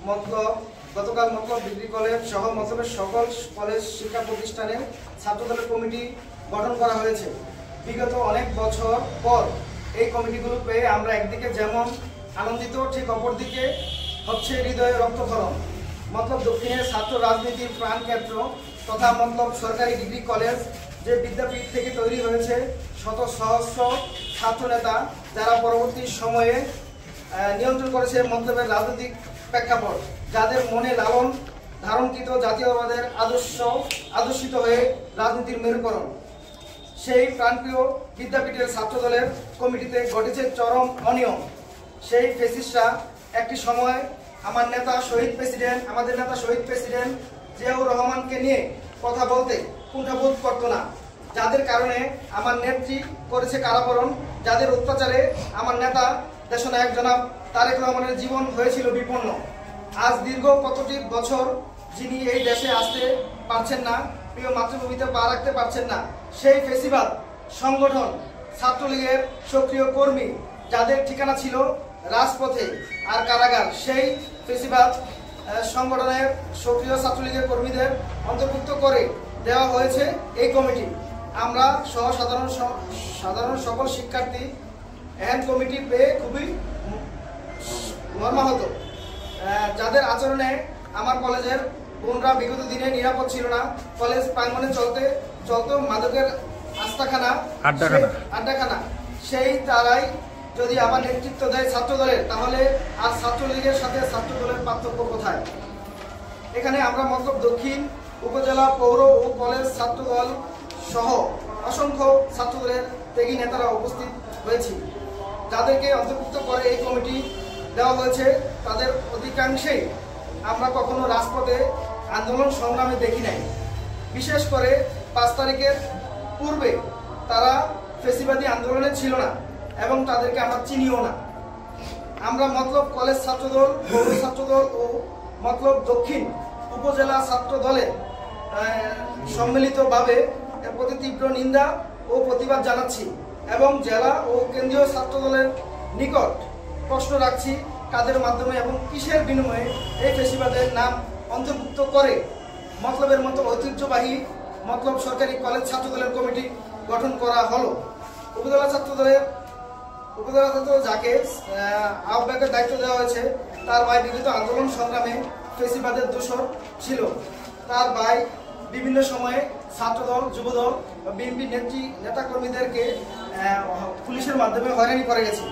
মতলব গতকাল মতলব degree college সহ মতলবের সকল কলেজ শিক্ষা প্রতিষ্ঠানের ছাত্রদলের কমিটি গঠন করা হয়েছে। বিগত অনেক বছর পর এই কমিটিগুলো পেয়ে আমরা একদিকে যেমন আনন্দিত, ঠিক অপরদিকে হচ্ছে হৃদয়ে রক্তক্ষরণ। মতলব দক্ষিণের ছাত্র রাজনীতির প্রাণক্ষেত্র তথা মতলব সরকারি ডিগ্রি কলেজ যে বিদ্যাপীঠ থেকে তৈরি হয়েছে শত সহস্র ছাত্র নেতা, যারা পরবর্তী সময়ে নিয়ন্ত্রণ করেছে মতলবের রাজনৈতিক প্রেক্ষাপট, যাদের মনে লালন ধারণকৃত জাতীয়তাবাদের আদর্শিত হয়ে রাজনীতির মেরুকরণ। সেই প্রাণপ্রিয় বিদ্যাপীঠের ছাত্রদলের কমিটিতে ঘটেছে চরম অনিয়ম। সেই ফেসিস্টরা একটি সময় আমাদের নেতা শহীদ প্রেসিডেন্ট জিয়াউর রহমানকে নিয়ে কথা বলতে কুণ্ঠাবোধ করত না, যাদের কারণে আমার নেত্রী করেছে কারাবরণ, যাদের অত্যাচারে আমার নেতা দেশনায়ক জনাব তারেক রহমানের জীবন হয়েছিল বিপন্ন। আজ দীর্ঘ কতটি বছর যিনি এই দেশে আসতে পারছেন না, প্রিয় মাতৃভূমিতে পা রাখতে পারছেন না, সেই ফেসিবাদ সংগঠন ছাত্রলীগের সক্রিয় কর্মী, যাদের ঠিকানা ছিল রাজপথে আর কারাগার, সেই ফেসিবাদ সংগঠনের সক্রিয় ছাত্রলীগের কর্মীদের অন্তর্ভুক্ত করে দেওয়া হয়েছে এই কমিটি। আমরা সহ সাধারণ সকল শিক্ষার্থী এহেন কমিটি পেয়ে খুবই মর্মাহত। যাদের আচরণে আমার কলেজের বোনরা বিগত দিনে নিরাপদ ছিল না। কলেজ প্রাঙ্গণে চলতো মাদকের আড্ডাখানা, সেই তারাই যদি আবার নেতৃত্ব দেয় ছাত্রদলের, তাহলে আর ছাত্রলীগের সাথে ছাত্রদলের পার্থক্য কোথায়? এখানে আমরা মতলব দক্ষিণ উপজেলা পৌর ও কলেজ ছাত্রদল সহ অসংখ্য ছাত্রদলের ত্যাগী নেতারা উপস্থিত হয়েছি, যাদেরকে অন্তর্ভুক্ত করে এই কমিটি দেওয়া হয়েছে। তাদের অধিকাংশেই আমরা কখনো রাজপথে আন্দোলন সংগ্রামে দেখি নাই। বিশেষ করে 5 তারিখের পূর্বে তারা ফেসিবাদী আন্দোলনে ছিল না এবং তাদেরকে আমরা চিনিও না। আমরা মতলব কলেজ ছাত্রদল, পৌর ছাত্রদল ও মতলব দক্ষিণ উপজেলা ছাত্র দলের সম্মিলিতভাবে এর প্রতি তীব্র নিন্দা ও প্রতিবাদ জানাচ্ছি এবং জেলা ও কেন্দ্রীয় ছাত্রদলের নিকট প্রশ্ন রাখছি, কাদের মাধ্যমে এবং কিসের বিনিময়ে এই ফেসিবাদের নাম অন্তর্ভুক্ত করে মতলবের মতো ঐতিহ্যবাহী মতলব সরকারি কলেজ ছাত্রদলের কমিটি গঠন করা হলো। উপজেলা ছাত্র যাকে আহ্বায়কের দায়িত্ব দেওয়া হয়েছে, তার ভাই বিগত আন্দোলন সংগ্রামে ফেসিবাদের দোষর ছিল। তার ভাই বিভিন্ন সময়ে ছাত্রদল, যুবদল, বিএনপি নেতাকর্মীদেরকে পুলিশের মাধ্যমে হয়রানি করে গেছে।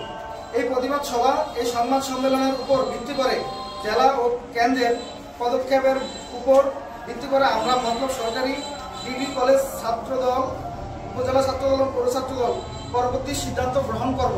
এই প্রতিবাদ সভা, এই সংবাদ সম্মেলনের উপর ভিত্তি করে জেলা ও কেন্দ্রের পদক্ষেপের উপর ভিত্তি করে আমরা মতলব সরকারি ডিগ্রি কলেজ ছাত্রদল, উপজেলা ছাত্রদল ও পৌর ছাত্রদল পরবর্তী সিদ্ধান্ত গ্রহণ করব।